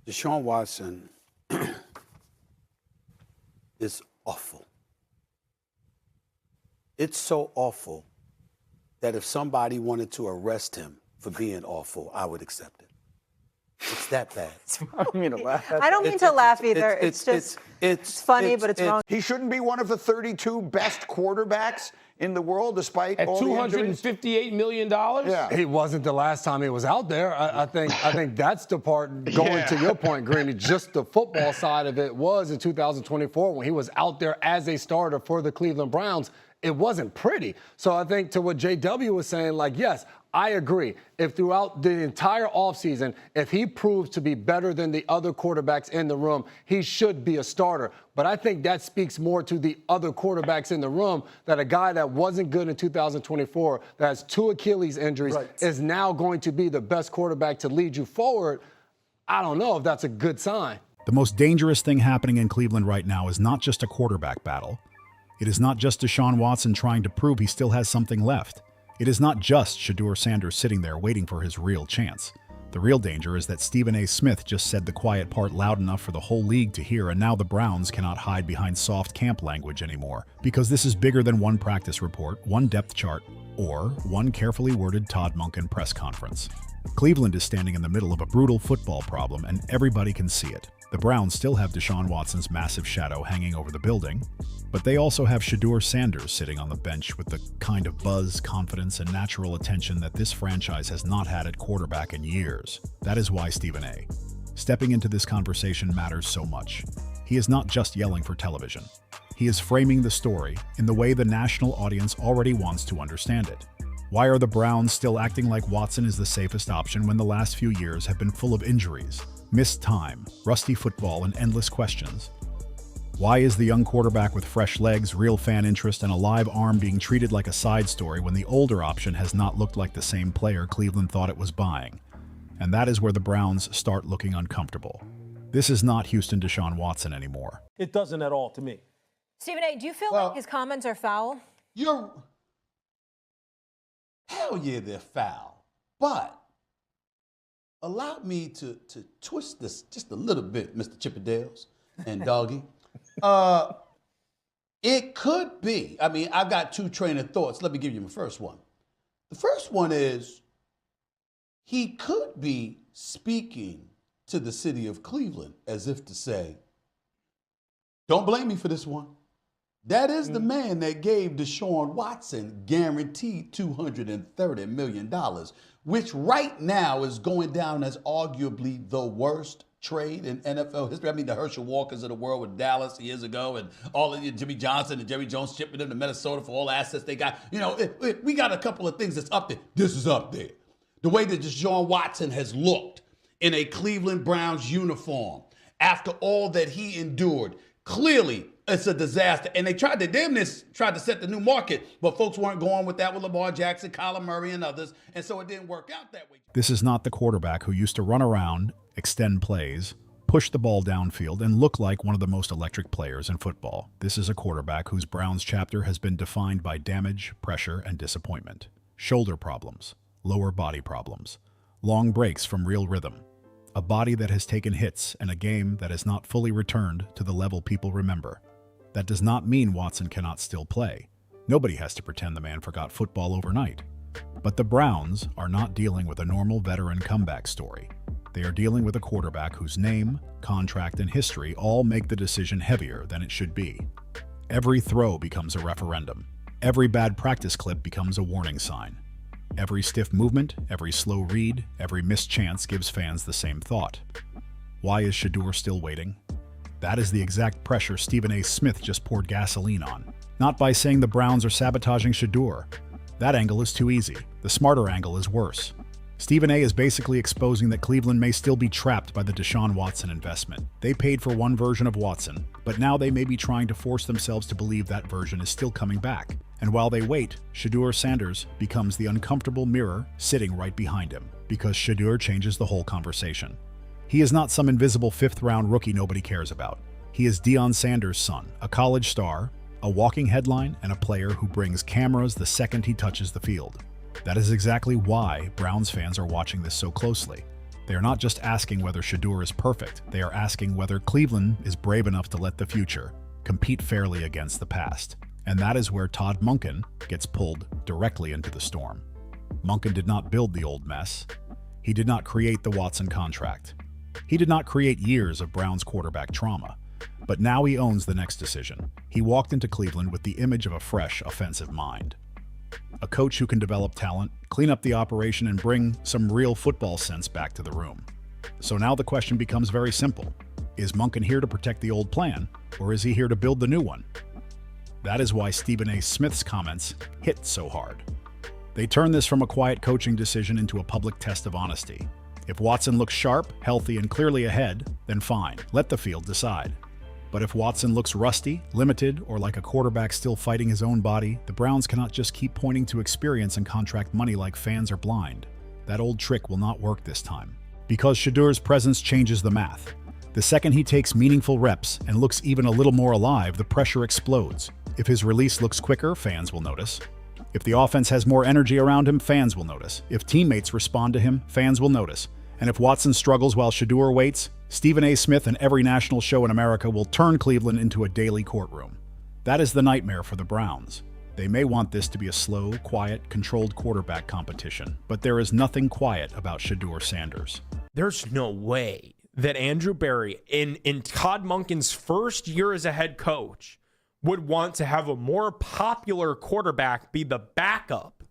Deshaun Watson is awful. It's so awful that if somebody wanted to arrest him for being awful, I would accept it. It's that bad. I don't mean to laugh. I don't mean to laugh either. It's funny, but it's wrong. He shouldn't be one of the 32 best quarterbacks in the world, despite at all $258 million. Yeah, he wasn't the last time he was out there. I think that's the part going to your point, Greeny. Just the football side of it was in 2024 when he was out there as a starter for the Cleveland Browns. It wasn't pretty. So I think to what JW was saying, like, yes, I agree. If throughout the entire offseason, if he proves to be better than the other quarterbacks in the room, he should be a starter. But I think that speaks more to the other quarterbacks in the room, that a guy that wasn't good in 2024, that has 2 Achilles injuries, is now going to be the best quarterback to lead you forward. I don't know if that's a good sign. The most dangerous thing happening in Cleveland right now is not just a quarterback battle. It is not just Deshaun Watson trying to prove he still has something left. It is not just Shadur Sanders sitting there waiting for his real chance. The real danger is that Stephen A. Smith just said the quiet part loud enough for the whole league to hear, and now the Browns cannot hide behind soft camp language anymore, because this is bigger than one practice report, one depth chart, or one carefully worded Todd Monkin press conference. Cleveland is standing in the middle of a brutal football problem, and everybody can see it. The Browns still have Deshaun Watson's massive shadow hanging over the building, but they also have Shedeur Sanders sitting on the bench with the kind of buzz, confidence, and natural attention that this franchise has not had at quarterback in years. That is why Stephen A. stepping into this conversation matters so much. He is not just yelling for television. He is framing the story in the way the national audience already wants to understand it. Why are the Browns still acting like Watson is the safest option when the last few years have been full of injuries, missed time, rusty football, and endless questions? Why is the young quarterback with fresh legs, real fan interest, and a live arm being treated like a side story when the older option has not looked like the same player Cleveland thought it was buying? And that is where the Browns start looking uncomfortable. This is not Houston Deshaun Watson anymore. It doesn't at all to me. Stephen A., do you feel like his comments are foul? Hell yeah, they're foul. But allow me to twist this just a little bit, Mr. Chippendales and Doggy. It could be. I mean, I've got 2 train of thoughts. Let me give you my first one. The first one is he could be speaking to the city of Cleveland as if to say, don't blame me for this one. That is the man that gave Deshaun Watson guaranteed $230 million, which right now is going down as arguably the worst trade in NFL history. I mean, the Herschel Walkers of the world with Dallas years ago, and all of the Jimmy Johnson and Jerry Jones shipping them to Minnesota for all assets they got. You know, we got a couple of things that's up there. This is up there. The way that Deshaun Watson has looked in a Cleveland Browns uniform after all that he endured, clearly it's a disaster. And they tried to set the new market, but folks weren't going with that with Lamar Jackson, Kyler Murray, and others, and so it didn't work out that way. This is not the quarterback who used to run around, extend plays, push the ball downfield, and look like one of the most electric players in football. This is a quarterback whose Browns chapter has been defined by damage, pressure, and disappointment. Shoulder problems, lower body problems, long breaks from real rhythm, a body that has taken hits, and a game that has not fully returned to the level people remember. That does not mean Watson cannot still play. Nobody has to pretend the man forgot football overnight. But the Browns are not dealing with a normal veteran comeback story. They are dealing with a quarterback whose name, contract, and history all make the decision heavier than it should be. Every throw becomes a referendum. Every bad practice clip becomes a warning sign. Every stiff movement, every slow read, every missed chance gives fans the same thought. Why is Shadur still waiting? That is the exact pressure Stephen A. Smith just poured gasoline on. Not by saying the Browns are sabotaging Shadur. That angle is too easy. The smarter angle is worse. Stephen A. is basically exposing that Cleveland may still be trapped by the Deshaun Watson investment. They paid for one version of Watson, but now they may be trying to force themselves to believe that version is still coming back. And while they wait, Shedeur Sanders becomes the uncomfortable mirror sitting right behind him, because Shedeur changes the whole conversation. He is not some invisible 5th-round rookie nobody cares about. He is Deion Sanders' son, a college star, a walking headline, and a player who brings cameras the second he touches the field. That is exactly why Browns fans are watching this so closely. They are not just asking whether Shedeur is perfect, they are asking whether Cleveland is brave enough to let the future compete fairly against the past. And that is where Todd Monkin gets pulled directly into the storm. Monkin did not build the old mess. He did not create the Watson contract. He did not create years of Browns quarterback trauma. But now he owns the next decision. He walked into Cleveland with the image of a fresh, offensive mind. A coach who can develop talent, clean up the operation, and bring some real football sense back to the room. So now the question becomes very simple. Is Monkin here to protect the old plan, or is he here to build the new one? That is why Stephen A. Smith's comments hit so hard. They turn this from a quiet coaching decision into a public test of honesty. If Watson looks sharp, healthy, and clearly ahead, then fine, let the field decide. But if Watson looks rusty, limited, or like a quarterback still fighting his own body, the Browns cannot just keep pointing to experience and contract money like fans are blind. That old trick will not work this time. Because Shedeur's presence changes the math. The second he takes meaningful reps and looks even a little more alive, the pressure explodes. If his release looks quicker, fans will notice. If the offense has more energy around him, fans will notice. If teammates respond to him, fans will notice. And if Watson struggles while Shedeur waits, Stephen A. Smith and every national show in America will turn Cleveland into a daily courtroom. That is the nightmare for the Browns. They may want this to be a slow, quiet, controlled quarterback competition, but there is nothing quiet about Shedeur Sanders. There's no way that Andrew Berry, in Todd Monkin's first year as a head coach, would want to have a more popular quarterback be the backup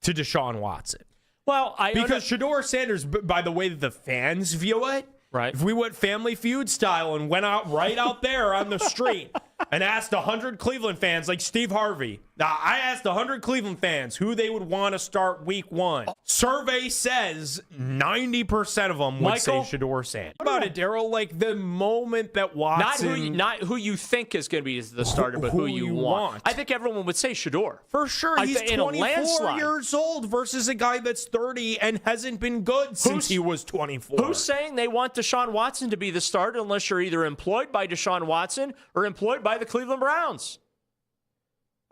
to Deshaun Watson. Well, because Shedeur Sanders, by the way that the fans view it, right? If we went Family Feud style and went out right out there on the street and asked 100 Cleveland fans, like Steve Harvey, I asked 100 Cleveland fans who they would want to start week 1. Survey says 90% of them would say Shedeur Sanders. What about it, Daryl? Like the moment that Watson... Not who you think is going to be the starter, but who you want. I think everyone would say Shedeur. For sure. He's 24 years old versus a guy that's 30 and hasn't been good since he was 24. Who's saying they want Deshaun Watson to be the starter unless you're either employed by Deshaun Watson or employed by the Cleveland Browns?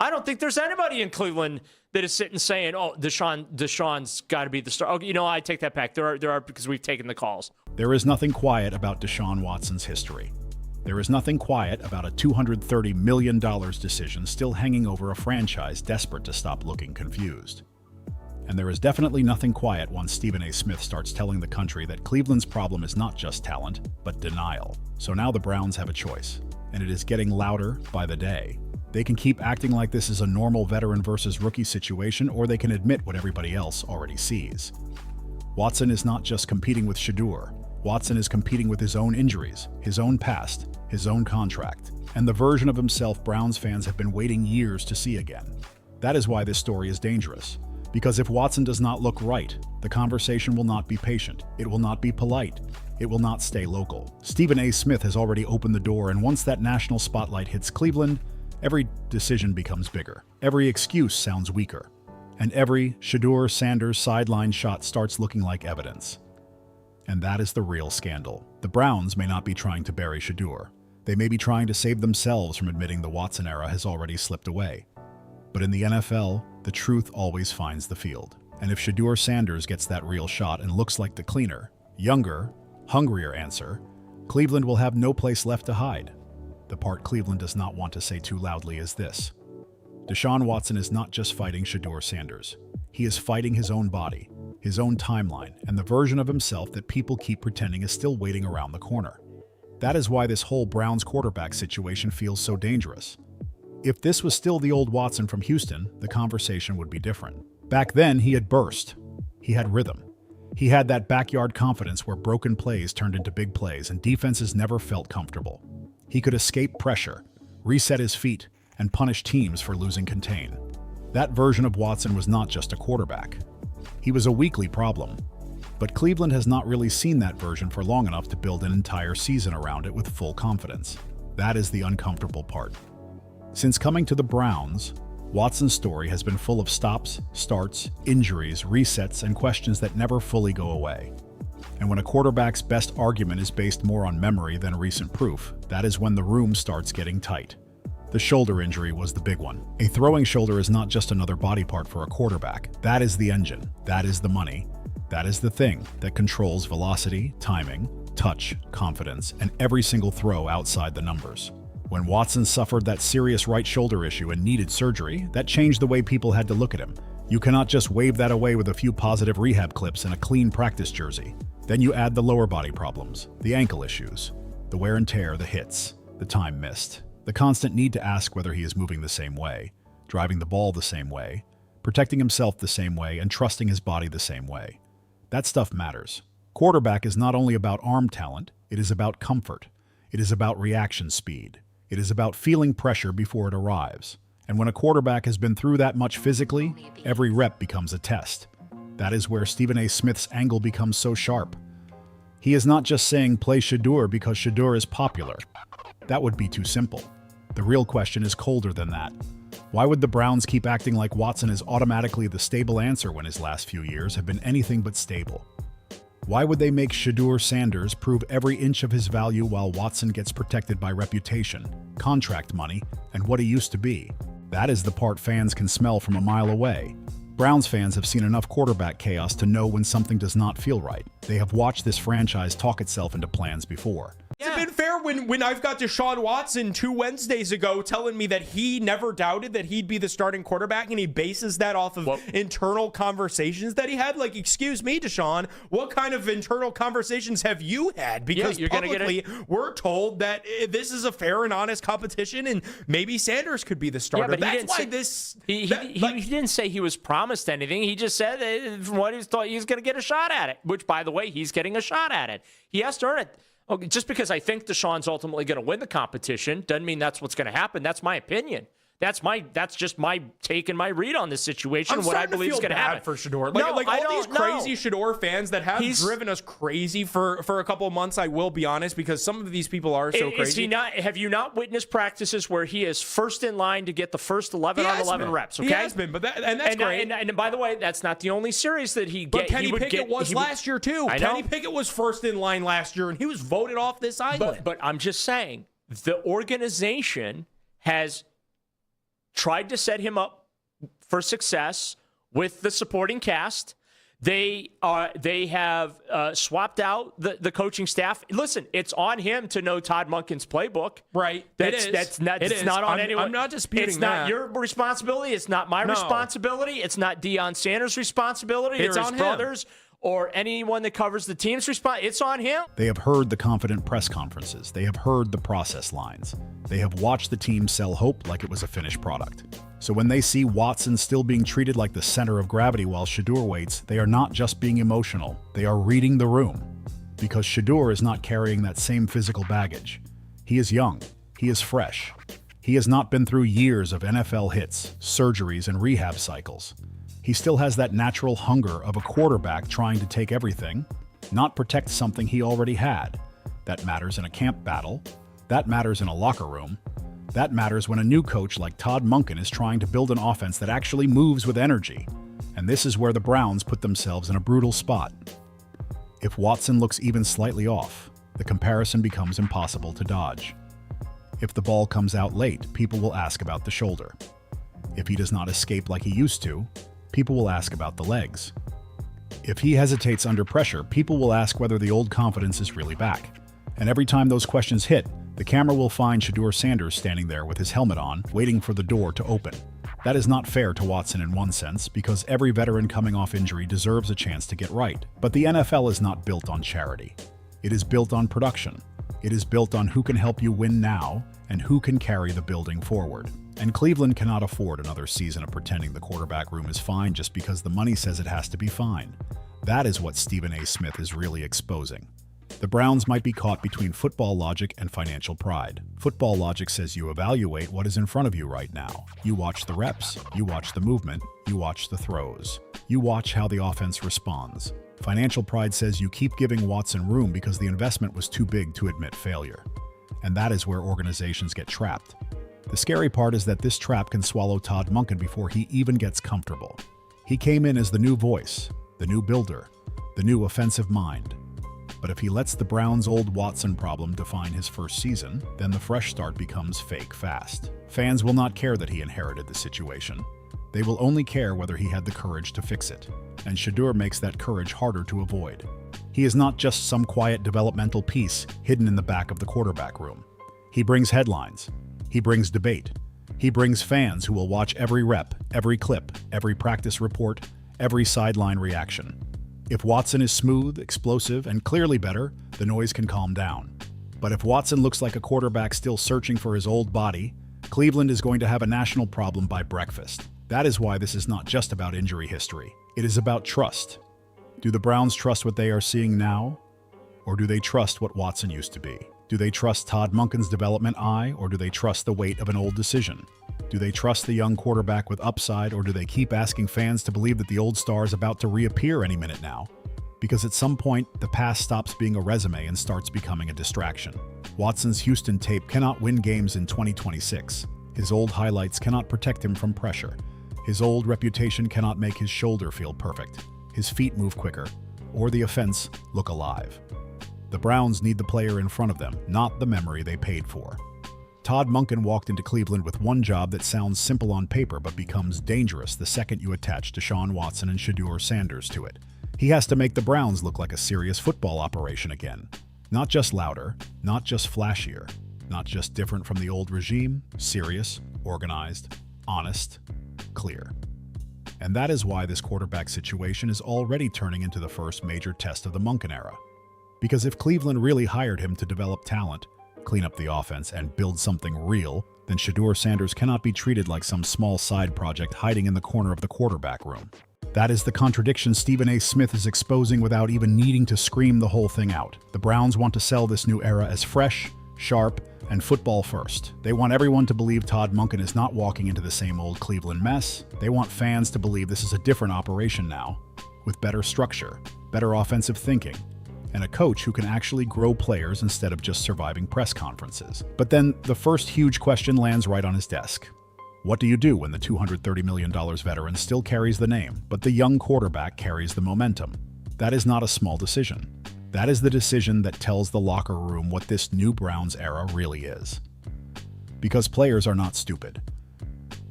I don't think there's anybody in Cleveland that is sitting saying, "Oh, Deshaun's got to be the star." Oh, I take that back. There are because we've taken the calls. There is nothing quiet about Deshaun Watson's history. There is nothing quiet about a $230 million decision still hanging over a franchise desperate to stop looking confused. And there is definitely nothing quiet once Stephen A. Smith starts telling the country that Cleveland's problem is not just talent, but denial. So now the Browns have a choice, and it is getting louder by the day. They can keep acting like this is a normal veteran versus rookie situation, or they can admit what everybody else already sees. Watson is not just competing with Shedeur. Watson is competing with his own injuries, his own past, his own contract, and the version of himself Browns fans have been waiting years to see again. That is why this story is dangerous. Because if Watson does not look right, the conversation will not be patient. It will not be polite. It will not stay local. Stephen A. Smith has already opened the door, and once that national spotlight hits Cleveland, every decision becomes bigger. Every excuse sounds weaker. And every Shedeur Sanders sideline shot starts looking like evidence. And that is the real scandal. The Browns may not be trying to bury Shedeur. They may be trying to save themselves from admitting the Watson era has already slipped away. But in the NFL, the truth always finds the field. And if Shedeur Sanders gets that real shot and looks like the cleaner, younger, hungrier answer, Cleveland will have no place left to hide. The part Cleveland does not want to say too loudly is this. Deshaun Watson is not just fighting Shedeur Sanders. He is fighting his own body, his own timeline, and the version of himself that people keep pretending is still waiting around the corner. That is why this whole Browns quarterback situation feels so dangerous. If this was still the old Watson from Houston, the conversation would be different. Back then, he had burst. He had rhythm. He had that backyard confidence where broken plays turned into big plays and defenses never felt comfortable. He could escape pressure, reset his feet, and punish teams for losing contain. That version of Watson was not just a quarterback. He was a weekly problem. But Cleveland has not really seen that version for long enough to build an entire season around it with full confidence. That is the uncomfortable part. Since coming to the Browns, Watson's story has been full of stops, starts, injuries, resets, and questions that never fully go away. And when a quarterback's best argument is based more on memory than recent proof, that is when the room starts getting tight. The shoulder injury was the big one. A throwing shoulder is not just another body part for a quarterback. That is the engine. That is the money. That is the thing that controls velocity, timing, touch, confidence, and every single throw outside the numbers. When Watson suffered that serious right shoulder issue and needed surgery, that changed the way people had to look at him. You cannot just wave that away with a few positive rehab clips and a clean practice jersey. Then you add the lower body problems, the ankle issues, the wear and tear, the hits, the time missed, the constant need to ask whether he is moving the same way, driving the ball the same way, protecting himself the same way, and trusting his body the same way. That stuff matters. Quarterback is not only about arm talent, it is about comfort. It is about reaction speed. It is about feeling pressure before it arrives. And when a quarterback has been through that much physically, every rep becomes a test. That is where Stephen A. Smith's angle becomes so sharp. He is not just saying play Shedeur because Shedeur is popular. That would be too simple. The real question is colder than that. Why would the Browns keep acting like Watson is automatically the stable answer when his last few years have been anything but stable? Why would they make Shedeur Sanders prove every inch of his value while Watson gets protected by reputation, contract money, and what he used to be? That is the part fans can smell from a mile away. Browns fans have seen enough quarterback chaos to know when something does not feel right. They have watched this franchise talk itself into plans before. It's been fair when I've got Deshaun Watson 2 Wednesdays ago telling me that he never doubted that he'd be the starting quarterback, and he bases that off of internal conversations that he had. Like, excuse me, Deshaun, what kind of internal conversations have you had? Because publicly, we're told that this is a fair and honest competition, and maybe Sanders could be the starter. He didn't say he was promised anything. He just said that from what he thought he was going to get a shot at it, which, by the way, he's getting a shot at it. He has to earn it. Okay, just because I think Deshaun's ultimately going to win the competition doesn't mean that's what's going to happen. That's my opinion. That's just my take and my read on this situation. What I believe is going to happen for Shedeur. Like all these crazy Shedeur fans that have driven us crazy for a couple of months. I will be honest, because some of these people are so crazy. Have you not witnessed practices where he is first in line to get the first 11 on 11 reps? Okay, he has been, that's great. And by the way, that's not the only series that he. But Kenny Pickett was last year too. Kenny Pickett was first in line last year, and he was voted off this island. But I'm just saying, the organization has tried to set him up for success with the supporting cast. They have swapped out the coaching staff. Listen, it's on him to know Todd Monkin's playbook. Right. It's not on anyone. I'm not disputing It's not your responsibility. It's not my responsibility. It's not Deion Sanders' responsibility or his brothers or anyone that covers the team's response. It's on him. They have heard the confident press conferences. They have heard the process lines. They have watched the team sell hope like it was a finished product. So when they see Watson still being treated like the center of gravity while Shedeur waits, they are not just being emotional. They are reading the room. Because Shedeur is not carrying that same physical baggage. He is young. He is fresh. He has not been through years of NFL hits, surgeries, and rehab cycles. He still has that natural hunger of a quarterback trying to take everything, not protect something he already had. That matters in a camp battle. That matters in a locker room. That matters when a new coach like Todd Monkin is trying to build an offense that actually moves with energy. And this is where the Browns put themselves in a brutal spot. If Watson looks even slightly off, the comparison becomes impossible to dodge. If the ball comes out late, people will ask about the shoulder. If he does not escape like he used to, people will ask about the legs. If he hesitates under pressure, people will ask whether the old confidence is really back. And every time those questions hit, the camera will find Shadur Sanders standing there with his helmet on, waiting for the door to open. That is not fair to Watson in one sense, because every veteran coming off injury deserves a chance to get right. But the NFL is not built on charity. It is built on production. It is built on who can help you win now and who can carry the building forward. And Cleveland cannot afford another season of pretending the quarterback room is fine just because the money says it has to be fine. That is what Stephen A. Smith is really exposing. The Browns might be caught between football logic and financial pride. Football logic says you evaluate what is in front of you right now. You watch the reps, you watch the movement, you watch the throws. You watch how the offense responds. Financial pride says you keep giving Watson room because the investment was too big to admit failure. And that is where organizations get trapped. The scary part is that this trap can swallow Todd Monkin before he even gets comfortable. He came in as the new voice, the new builder, the new offensive mind. But if he lets the Browns' old Watson problem define his first season, then the fresh start becomes fake fast. Fans will not care that he inherited the situation. They will only care whether he had the courage to fix it, and Shedeur makes that courage harder to avoid. He is not just some quiet developmental piece hidden in the back of the quarterback room. He brings headlines. He brings debate. He brings fans who will watch every rep, every clip, every practice report, every sideline reaction. If Watson is smooth, explosive, and clearly better, the noise can calm down. But if Watson looks like a quarterback still searching for his old body, Cleveland is going to have a national problem by breakfast. That is why this is not just about injury history. It is about trust. Do the Browns trust what they are seeing now? Or do they trust what Watson used to be? Do they trust Todd Monkin's development eye, or do they trust the weight of an old decision? Do they trust the young quarterback with upside, or do they keep asking fans to believe that the old star is about to reappear any minute now? Because at some point, the past stops being a resume and starts becoming a distraction. Watson's Houston tape cannot win games in 2026. His old highlights cannot protect him from pressure. His old reputation cannot make his shoulder feel perfect, his feet move quicker, or the offense look alive. The Browns need the player in front of them, not the memory they paid for. Todd Monkin walked into Cleveland with one job that sounds simple on paper but becomes dangerous the second you attach Deshaun Watson and Shedeur Sanders to it. He has to make the Browns look like a serious football operation again. Not just louder, not just flashier, not just different from the old regime, serious, organized, honest, clear. And that is why this quarterback situation is already turning into the first major test of the Monkin era. Because if Cleveland really hired him to develop talent, clean up the offense, and build something real, then Shadur Sanders cannot be treated like some small side project hiding in the corner of the quarterback room. That is the contradiction Stephen A. Smith is exposing without even needing to scream the whole thing out. The Browns want to sell this new era as fresh, sharp, and football first. They want everyone to believe Todd Monkin is not walking into the same old Cleveland mess. They want fans to believe this is a different operation now, with better structure, better offensive thinking, and a coach who can actually grow players instead of just surviving press conferences. But then the first huge question lands right on his desk. What do you do when the $230 million veteran still carries the name, but the young quarterback carries the momentum? That is not a small decision. That is the decision that tells the locker room what this new Browns era really is. Because players are not stupid.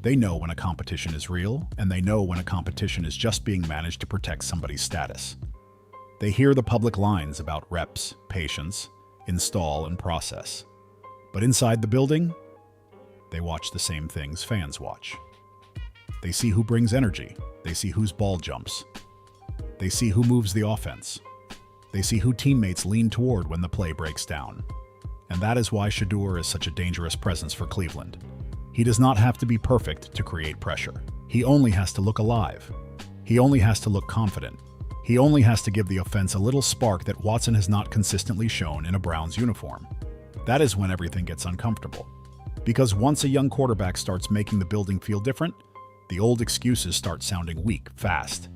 They know when a competition is real, and they know when a competition is just being managed to protect somebody's status. They hear the public lines about reps, patience, install, and process. But inside the building, they watch the same things fans watch. They see who brings energy. They see whose ball jumps. They see who moves the offense. They see who teammates lean toward when the play breaks down. And that is why Shedeur is such a dangerous presence for Cleveland. He does not have to be perfect to create pressure. He only has to look alive. He only has to look confident. He only has to give the offense a little spark that Watson has not consistently shown in a Browns uniform. That is when everything gets uncomfortable. Because once a young quarterback starts making the building feel different, the old excuses start sounding weak, fast.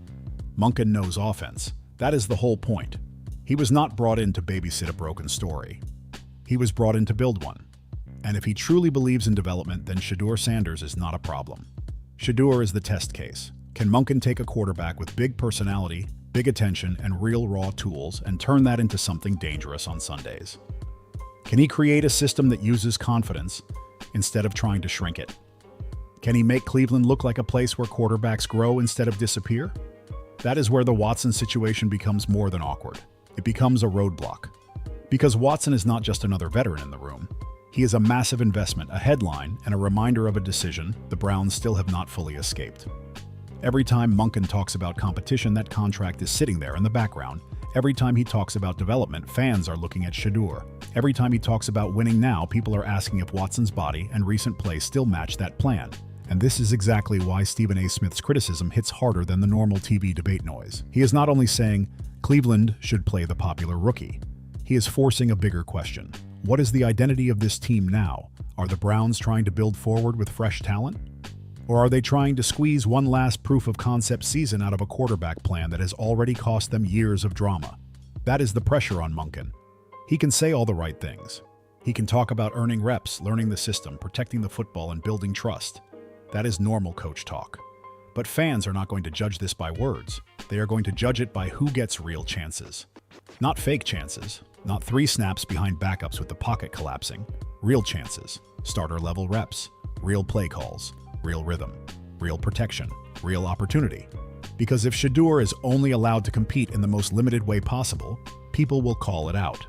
Monkin knows offense. That is the whole point. He was not brought in to babysit a broken story. He was brought in to build one. And if he truly believes in development, then Shadur Sanders is not a problem. Shedeur is the test case. Can Monkin take a quarterback with big personality, big attention, and real raw tools and turn that into something dangerous on Sundays? Can he create a system that uses confidence instead of trying to shrink it? Can he make Cleveland look like a place where quarterbacks grow instead of disappear? That is where the Watson situation becomes more than awkward. It becomes a roadblock. Because Watson is not just another veteran in the room. He is a massive investment, a headline, and a reminder of a decision the Browns still have not fully escaped. Every time Monkin talks about competition, that contract is sitting there in the background. Every time he talks about development, fans are looking at Shedeur. Every time he talks about winning now, people are asking if Watson's body and recent play still match that plan. And this is exactly why Stephen A. Smith's criticism hits harder than the normal TV debate noise. He is not only saying Cleveland should play the popular rookie. He is forcing a bigger question. What is the identity of this team now? Are the Browns trying to build forward with fresh talent? Or are they trying to squeeze one last proof of concept season out of a quarterback plan that has already cost them years of drama? That is the pressure on Monkin. He can say all the right things. He can talk about earning reps, learning the system, protecting the football, and building trust. That is normal coach talk. But fans are not going to judge this by words. They are going to judge it by who gets real chances. Not fake chances, not 3 snaps behind backups with the pocket collapsing. Real chances, starter-level reps, real play calls, real rhythm. real protection, real opportunity. Because if Shedeur is only allowed to compete in the most limited way possible, people will call it out.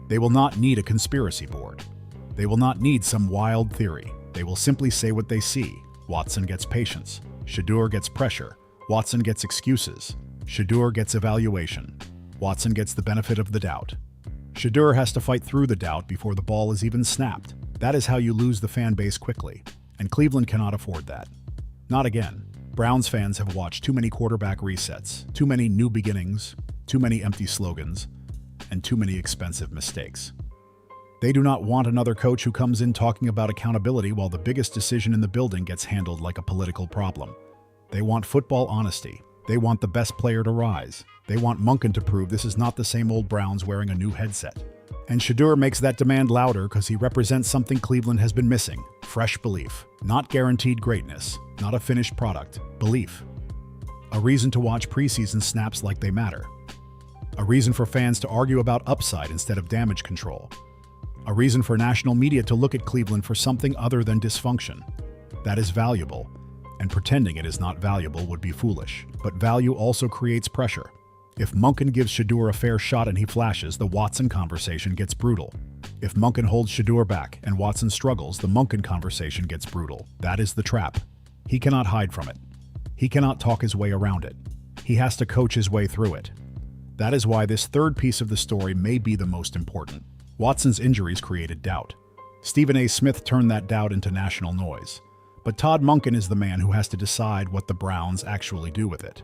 They will not need a conspiracy board. They will not need some wild theory. They will simply say what they see. Watson gets patience. Shedeur gets pressure. Watson gets excuses. Shedeur gets evaluation. Watson gets the benefit of the doubt. Shedeur has to fight through the doubt before the ball is even snapped. That is how you lose the fan base quickly, and Cleveland cannot afford that. Not again. Browns fans have watched too many quarterback resets, too many new beginnings, too many empty slogans, and too many expensive mistakes. They do not want another coach who comes in talking about accountability while the biggest decision in the building gets handled like a political problem. They want football honesty. They want the best player to rise. They want Monkin to prove this is not the same old Browns wearing a new headset. And Shedeur makes that demand louder because he represents something Cleveland has been missing: fresh belief. Not guaranteed greatness, not a finished product, belief. A reason to watch preseason snaps like they matter. A reason for fans to argue about upside instead of damage control. A reason for national media to look at Cleveland for something other than dysfunction. That is valuable, and pretending it is not valuable would be foolish. But value also creates pressure. If Monkin gives Shedeur a fair shot and he flashes, the Watson conversation gets brutal. If Monkin holds Shedeur back and Watson struggles, the Monkin conversation gets brutal. That is the trap. He cannot hide from it. He cannot talk his way around it. He has to coach his way through it. That is why this third piece of the story may be the most important. Watson's injuries created doubt. Stephen A. Smith turned that doubt into national noise. But Todd Monkin is the man who has to decide what the Browns actually do with it.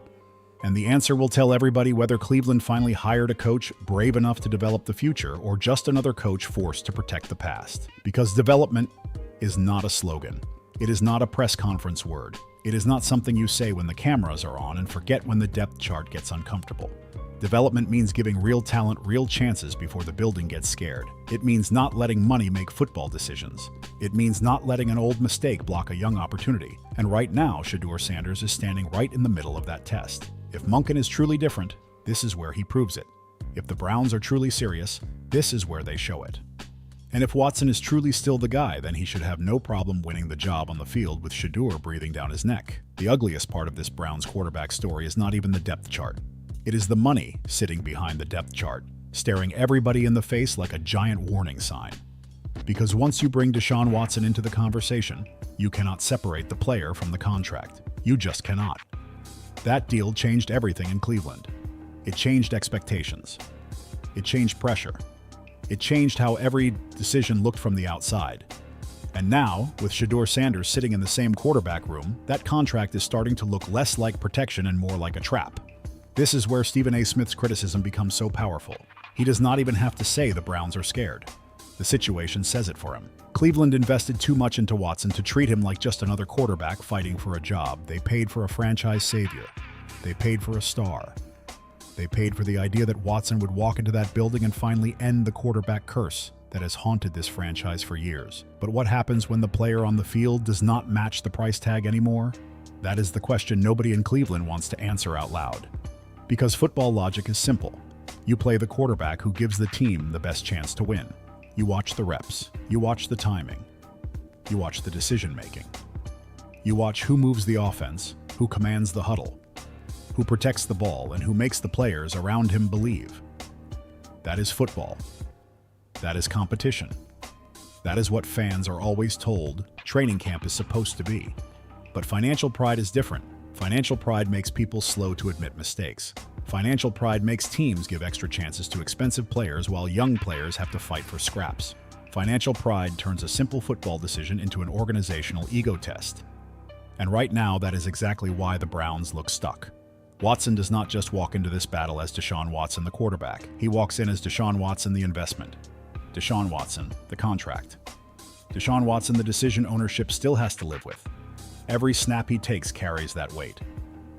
And the answer will tell everybody whether Cleveland finally hired a coach brave enough to develop the future or just another coach forced to protect the past. Because development is not a slogan. It is not a press conference word. It is not something you say when the cameras are on and forget when the depth chart gets uncomfortable. Development means giving real talent real chances before the building gets scared. It means not letting money make football decisions. It means not letting an old mistake block a young opportunity. And right now, Shedeur Sanders is standing right in the middle of that test. If Monkin is truly different, this is where he proves it. If the Browns are truly serious, this is where they show it. And if Watson is truly still the guy, then he should have no problem winning the job on the field with Shedeur breathing down his neck. The ugliest part of this Browns quarterback story is not even the depth chart. It is the money sitting behind the depth chart, staring everybody in the face like a giant warning sign. Because once you bring Deshaun Watson into the conversation, you cannot separate the player from the contract. You just cannot. That deal changed everything in Cleveland. It changed expectations. It changed pressure. It changed how every decision looked from the outside. And now, with Shedeur Sanders sitting in the same quarterback room, that contract is starting to look less like protection and more like a trap. This is where Stephen A. Smith's criticism becomes so powerful. He does not even have to say the Browns are scared. The situation says it for him. Cleveland invested too much into Watson to treat him like just another quarterback fighting for a job. They paid for a franchise savior. They paid for a star. They paid for the idea that Watson would walk into that building and finally end the quarterback curse that has haunted this franchise for years. But what happens when the player on the field does not match the price tag anymore? That is the question nobody in Cleveland wants to answer out loud. Because football logic is simple. You play the quarterback who gives the team the best chance to win. You watch the reps. You watch the timing. You watch the decision-making. You watch who moves the offense, who commands the huddle, who protects the ball, and who makes the players around him believe. That is football. That is competition. That is what fans are always told training camp is supposed to be. But financial pride is different. Financial pride makes people slow to admit mistakes. Financial pride makes teams give extra chances to expensive players while young players have to fight for scraps. Financial pride turns a simple football decision into an organizational ego test. And right now, that is exactly why the Browns look stuck. Watson does not just walk into this battle as Deshaun Watson, the quarterback. He walks in as Deshaun Watson, the investment. Deshaun Watson, the contract. Deshaun Watson, the decision ownership still has to live with. Every snap he takes carries that weight.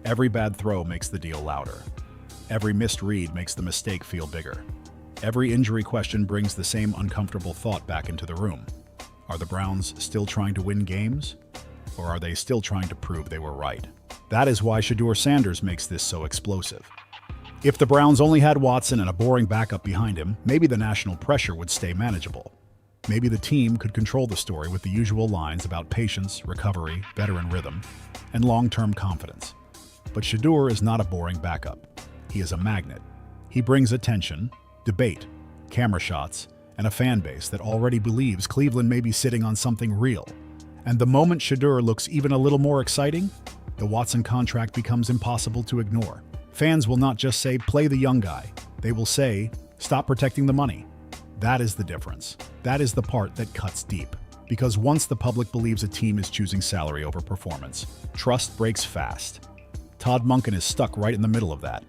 Every bad throw makes the deal louder. Every missed read makes the mistake feel bigger. Every injury question brings the same uncomfortable thought back into the room. Are the Browns still trying to win games? Or are they still trying to prove they were right? That is why Shedeur Sanders makes this so explosive. If the Browns only had Watson and a boring backup behind him, maybe the national pressure would stay manageable. Maybe the team could control the story with the usual lines about patience, recovery, veteran rhythm, and long-term confidence. But Shedeur is not a boring backup. He is a magnet. He brings attention, debate, camera shots, and a fan base that already believes Cleveland may be sitting on something real. And the moment Shedeur looks even a little more exciting, the Watson contract becomes impossible to ignore. Fans will not just say, play the young guy. They will say, stop protecting the money. That is the difference. That is the part that cuts deep. Because once the public believes a team is choosing salary over performance, trust breaks fast. Todd Monkin is stuck right in the middle of that.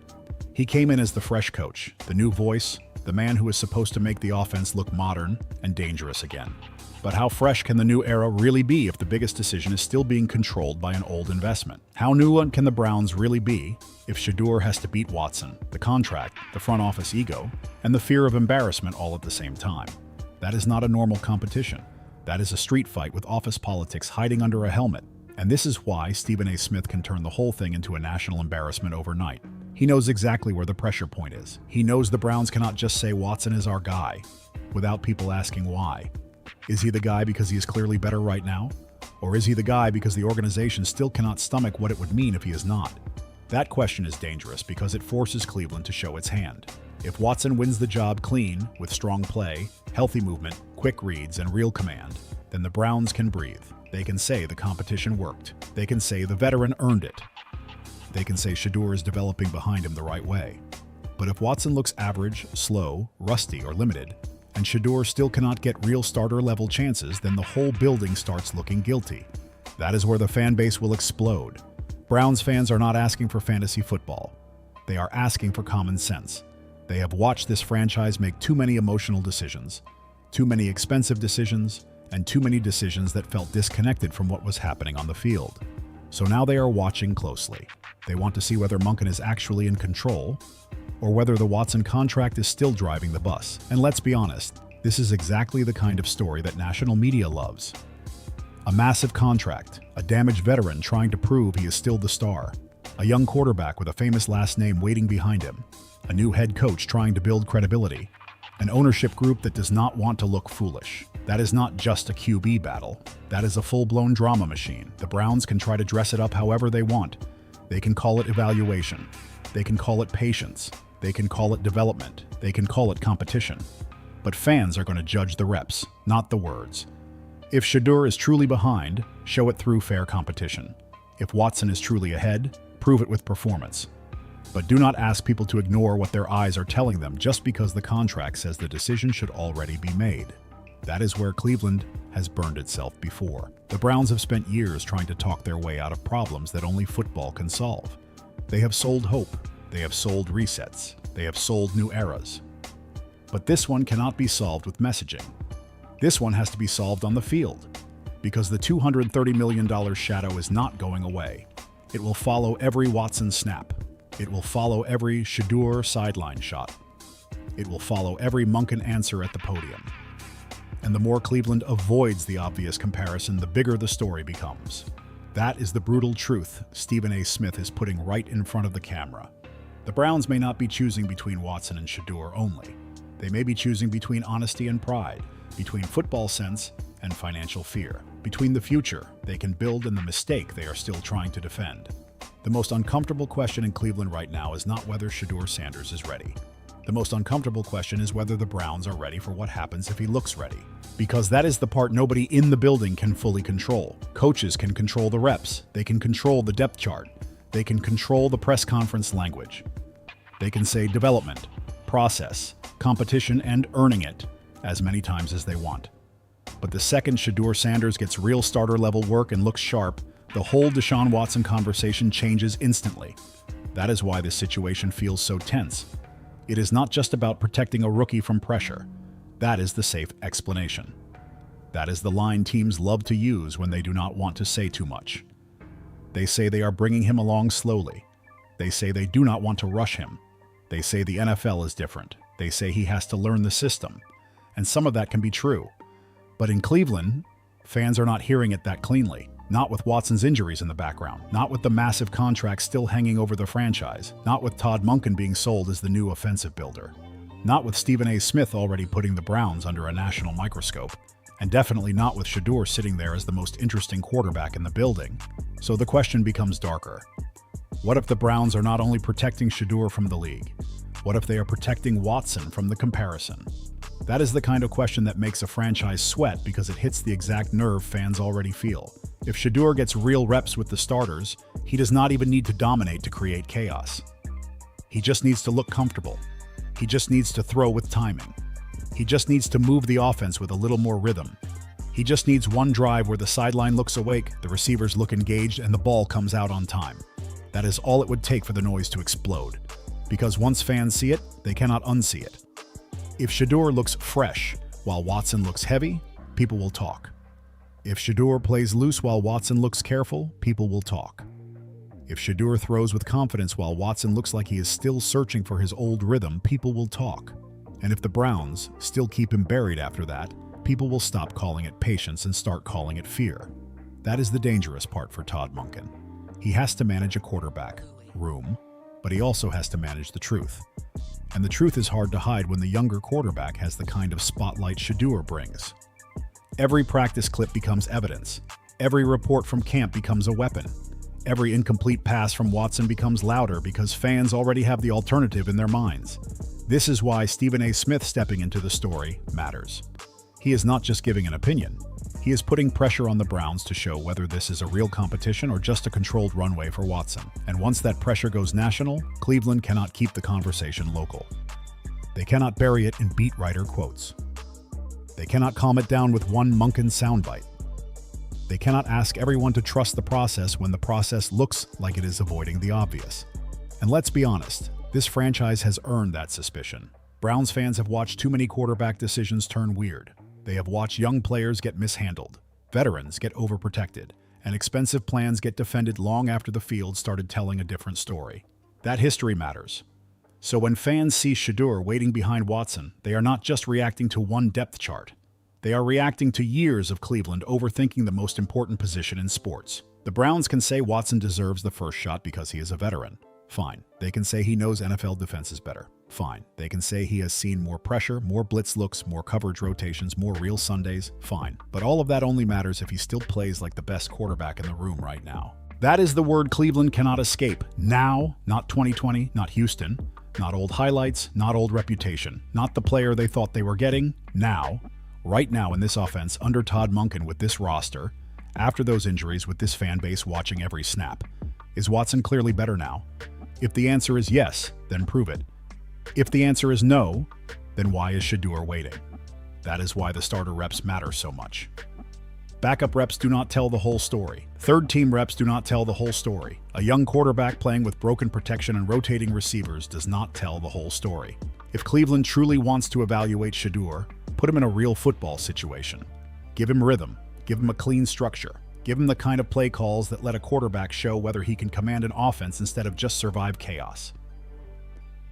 He came in as the fresh coach, the new voice, the man who is supposed to make the offense look modern and dangerous again. But how fresh can the new era really be if the biggest decision is still being controlled by an old investment? How new can the Browns really be if Shedeur has to beat Watson, the contract, the front office ego, and the fear of embarrassment all at the same time? That is not a normal competition. That is a street fight with office politics hiding under a helmet. And this is why Stephen A. Smith can turn the whole thing into a national embarrassment overnight. He knows exactly where the pressure point is. He knows the Browns cannot just say Watson is our guy without people asking why. Is he the guy because he is clearly better right now? Or is he the guy because the organization still cannot stomach what it would mean if he is not? That question is dangerous because it forces Cleveland to show its hand. If Watson wins the job clean, with strong play, healthy movement, quick reads, and real command, then the Browns can breathe. They can say the competition worked. They can say the veteran earned it. They can say Shedeur is developing behind him the right way. But if Watson looks average, slow, rusty, or limited, and Shedeur still cannot get real starter-level chances, then the whole building starts looking guilty. That is where the fan base will explode. Browns fans are not asking for fantasy football. They are asking for common sense. They have watched this franchise make too many emotional decisions, too many expensive decisions, and too many decisions that felt disconnected from what was happening on the field. So now they are watching closely. They want to see whether Monkin is actually in control, or whether the Watson contract is still driving the bus. And let's be honest, this is exactly the kind of story that national media loves. A massive contract, a damaged veteran trying to prove he is still the star, a young quarterback with a famous last name waiting behind him, a new head coach trying to build credibility, an ownership group that does not want to look foolish. That is not just a QB battle. That is a full-blown drama machine. The Browns can try to dress it up however they want. They can call it evaluation. They can call it patience. They can call it development. They can call it competition. But fans are going to judge the reps, not the words. If Shedeur is truly behind, show it through fair competition. If Watson is truly ahead, prove it with performance. But do not ask people to ignore what their eyes are telling them just because the contract says the decision should already be made. That is where Cleveland has burned itself before. The Browns have spent years trying to talk their way out of problems that only football can solve. They have sold hope. They have sold resets. They have sold new eras. But this one cannot be solved with messaging. This one has to be solved on the field, because the $230 million shadow is not going away. It will follow every Watson snap. It will follow every Shedeur sideline shot. It will follow every Monkin answer at the podium. And the more Cleveland avoids the obvious comparison, the bigger the story becomes. That is the brutal truth Stephen A. Smith is putting right in front of the camera. The Browns may not be choosing between Watson and Shedeur only. They may be choosing between honesty and pride, between football sense and financial fear, between the future they can build and the mistake they are still trying to defend. The most uncomfortable question in Cleveland right now is not whether Shadur Sanders is ready. The most uncomfortable question is whether the Browns are ready for what happens if he looks ready. Because that is the part nobody in the building can fully control. Coaches can control the reps. They can control the depth chart. They can control the press conference language. They can say development, process, competition, and earning it as many times as they want. But the second Shadur Sanders gets real starter-level work and looks sharp, the whole Deshaun Watson conversation changes instantly. That is why this situation feels so tense. It is not just about protecting a rookie from pressure. That is the safe explanation. That is the line teams love to use when they do not want to say too much. They say they are bringing him along slowly. They say they do not want to rush him. They say the NFL is different. They say he has to learn the system. And some of that can be true. But in Cleveland, fans are not hearing it that cleanly. Not with Watson's injuries in the background. Not with the massive contract still hanging over the franchise. Not with Todd Monkin being sold as the new offensive builder. Not with Stephen A. Smith already putting the Browns under a national microscope, and definitely not with Shedeur sitting there as the most interesting quarterback in the building. So the question becomes darker. What if the Browns are not only protecting Shedeur from the league? What if they are protecting Watson from the comparison? That is the kind of question that makes a franchise sweat because it hits the exact nerve fans already feel. If Shedeur gets real reps with the starters, he does not even need to dominate to create chaos. He just needs to look comfortable. He just needs to throw with timing. He just needs to move the offense with a little more rhythm. He just needs one drive where the sideline looks awake, the receivers look engaged, and the ball comes out on time. That is all it would take for the noise to explode. Because once fans see it, they cannot unsee it. If Shedeur looks fresh while Watson looks heavy, people will talk. If Shedeur plays loose while Watson looks careful, people will talk. If Shedeur throws with confidence while Watson looks like he is still searching for his old rhythm, people will talk. And if the Browns still keep him buried after that, people will stop calling it patience and start calling it fear. That is the dangerous part for Todd Monkin. He has to manage a quarterback room, but he also has to manage the truth. And the truth is hard to hide when the younger quarterback has the kind of spotlight Shedeur brings. Every practice clip becomes evidence. Every report from camp becomes a weapon. Every incomplete pass from Watson becomes louder because fans already have the alternative in their minds. This is why Stephen A. Smith stepping into the story matters. He is not just giving an opinion. He is putting pressure on the Browns to show whether this is a real competition or just a controlled runway for Watson. And once that pressure goes national, Cleveland cannot keep the conversation local. They cannot bury it in beat writer quotes. They cannot calm it down with one Monkin soundbite. They cannot ask everyone to trust the process when the process looks like it is avoiding the obvious. And let's be honest, this franchise has earned that suspicion. Browns fans have watched too many quarterback decisions turn weird. They have watched young players get mishandled, veterans get overprotected, and expensive plans get defended long after the field started telling a different story. That history matters. So when fans see Shedeur waiting behind Watson, they are not just reacting to one depth chart. They are reacting to years of Cleveland overthinking the most important position in sports. The Browns can say Watson deserves the first shot because he is a veteran. Fine. They can say he knows NFL defenses better. Fine. They can say he has seen more pressure, more blitz looks, more coverage rotations, more real Sundays. Fine. But all of that only matters if he still plays like the best quarterback in the room right now. That is the word Cleveland cannot escape. Now, not 2020, not Houston, not old highlights, not old reputation, not the player they thought they were getting. Now, right now in this offense, under Todd Monkin with this roster, after those injuries with this fan base watching every snap. Is Watson clearly better now? If the answer is yes, then prove it. If the answer is no, then why is Shedeur waiting? That is why the starter reps matter so much. Backup reps do not tell the whole story. Third-team reps do not tell the whole story. A young quarterback playing with broken protection and rotating receivers does not tell the whole story. If Cleveland truly wants to evaluate Shedeur, put him in a real football situation. Give him rhythm. Give him a clean structure. Give him the kind of play calls that let a quarterback show whether he can command an offense instead of just survive chaos.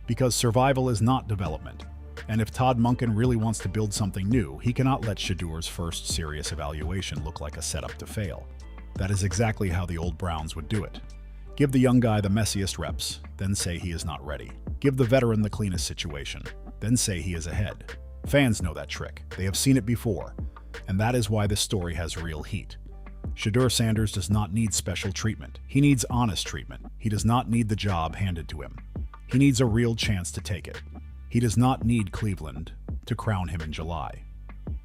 Because survival is not development. And if Todd Monkin really wants to build something new, he cannot let Shedeur's first serious evaluation look like a setup to fail. That is exactly how the old Browns would do it. Give the young guy the messiest reps, then say he is not ready. Give the veteran the cleanest situation, then say he is ahead. Fans know that trick. They have seen it before. And that is why this story has real heat. Shedeur Sanders does not need special treatment. He needs honest treatment. He does not need the job handed to him. He needs a real chance to take it. He does not need Cleveland to crown him in July.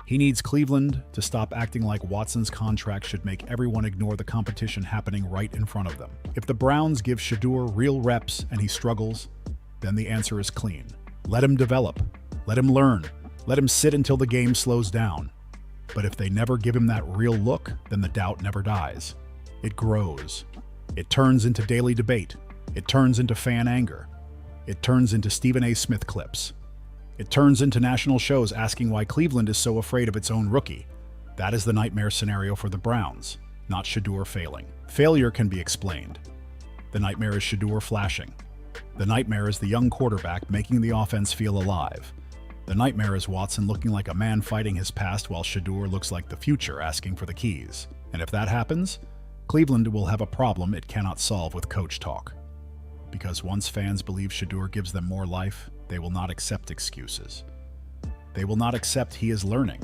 He needs Cleveland to stop acting like Watson's contract should make everyone ignore the competition happening right in front of them. If the Browns give Shedeur real reps and he struggles, then the answer is clean. Let him develop. Let him learn. Let him sit until the game slows down. But if they never give him that real look, then the doubt never dies. It grows. It turns into daily debate. It turns into fan anger. It turns into Stephen A. Smith clips. It turns into national shows asking why Cleveland is so afraid of its own rookie. That is the nightmare scenario for the Browns, not Shedeur failing. Failure can be explained. The nightmare is Shedeur flashing. The nightmare is the young quarterback making the offense feel alive. The nightmare is Watson looking like a man fighting his past while Shedeur looks like the future asking for the keys. And if that happens, Cleveland will have a problem it cannot solve with coach talk. Because once fans believe Shedeur gives them more life, They will not accept excuses. They will not accept he is learning.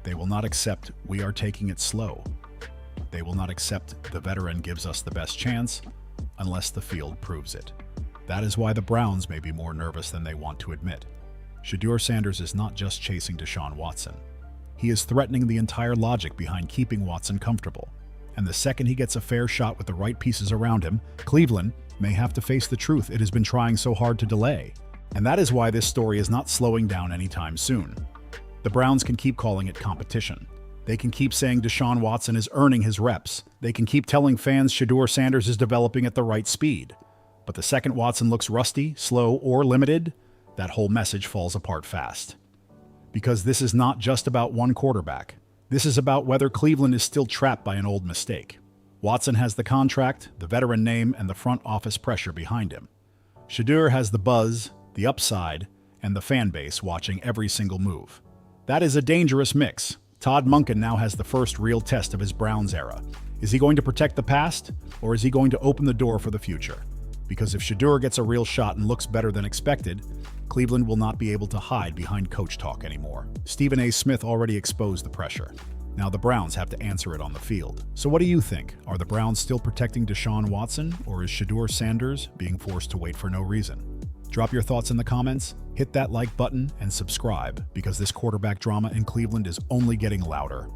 They will not accept we are taking it slow. They will not accept the veteran gives us the best chance unless the field proves it. That is why the Browns may be more nervous than they want to admit. Shedeur Sanders is not just chasing Deshaun Watson. He is threatening the entire logic behind keeping Watson comfortable. And the second he gets a fair shot with the right pieces around him, Cleveland may have to face the truth it has been trying so hard to delay. And that is why this story is not slowing down anytime soon. The Browns can keep calling it competition. They can keep saying Deshaun Watson is earning his reps. They can keep telling fans Shedeur Sanders is developing at the right speed. But the second Watson looks rusty, slow, or limited, that whole message falls apart fast. Because this is not just about one quarterback. This is about whether Cleveland is still trapped by an old mistake. Watson has the contract, the veteran name, and the front office pressure behind him. Shedeur has the buzz, the upside, and the fan base watching every single move. That is a dangerous mix. Todd Monkin now has the first real test of his Browns era. Is he going to protect the past, or is he going to open the door for the future? Because if Shedeur gets a real shot and looks better than expected, Cleveland will not be able to hide behind coach talk anymore. Stephen A. Smith already exposed the pressure. Now the Browns have to answer it on the field. So what do you think? Are the Browns still protecting Deshaun Watson, or is Shedeur Sanders being forced to wait for no reason? Drop your thoughts in the comments, hit that like button, and subscribe, because this quarterback drama in Cleveland is only getting louder.